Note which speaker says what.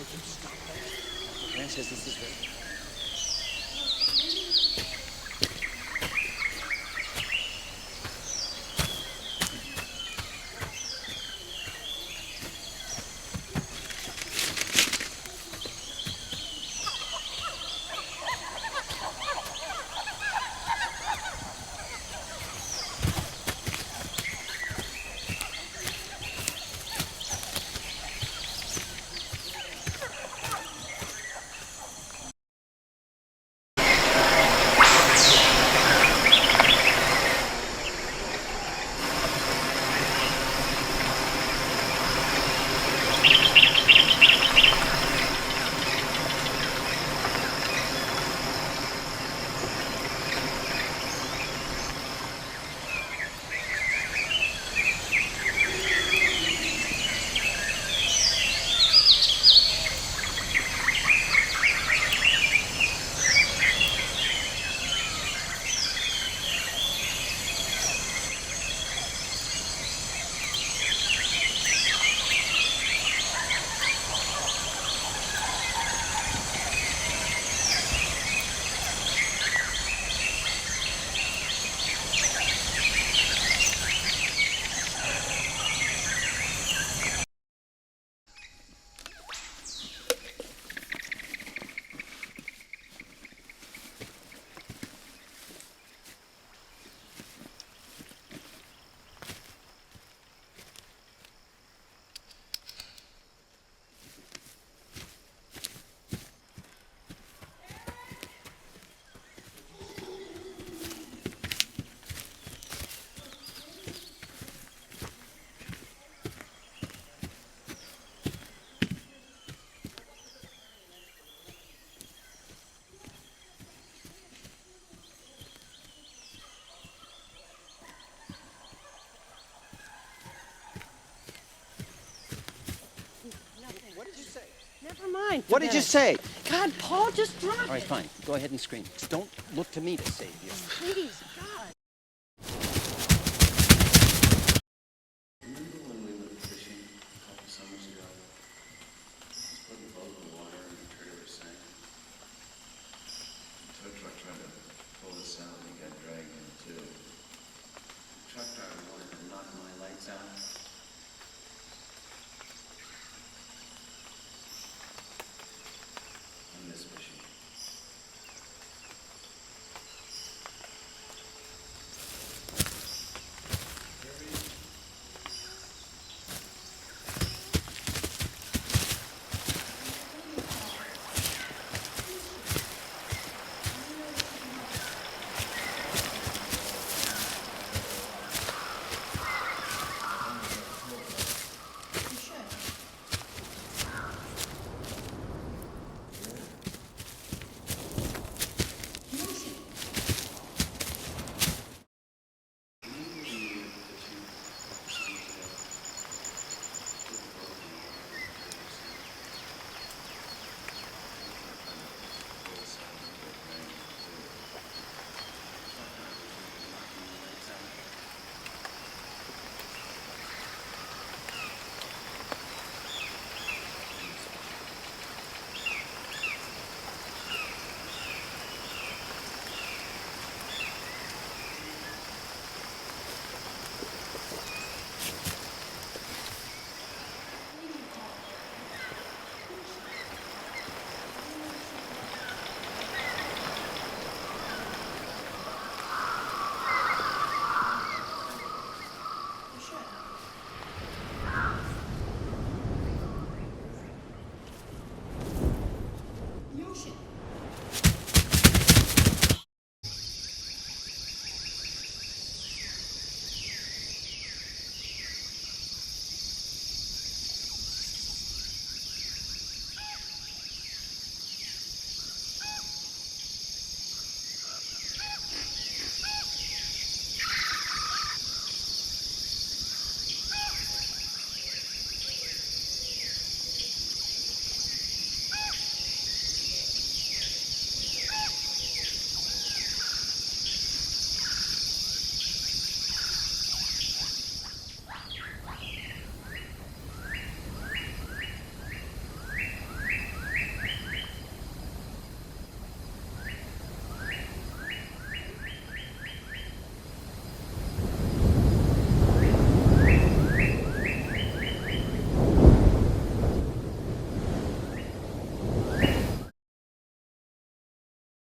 Speaker 1: Man says this is ready. What did you say?
Speaker 2: Never mind.
Speaker 1: What did you say?
Speaker 2: God, Paul, just drop
Speaker 1: All right, fine. Go ahead and scream. Just don't look to me to save you.
Speaker 2: Please, God.
Speaker 3: Remember when we went fishing a couple summers ago? Put the boat in the water and the trailer sank. The tow truck tried to pull us out and we got dragged in too. The truck driver wanted to knock my lights out.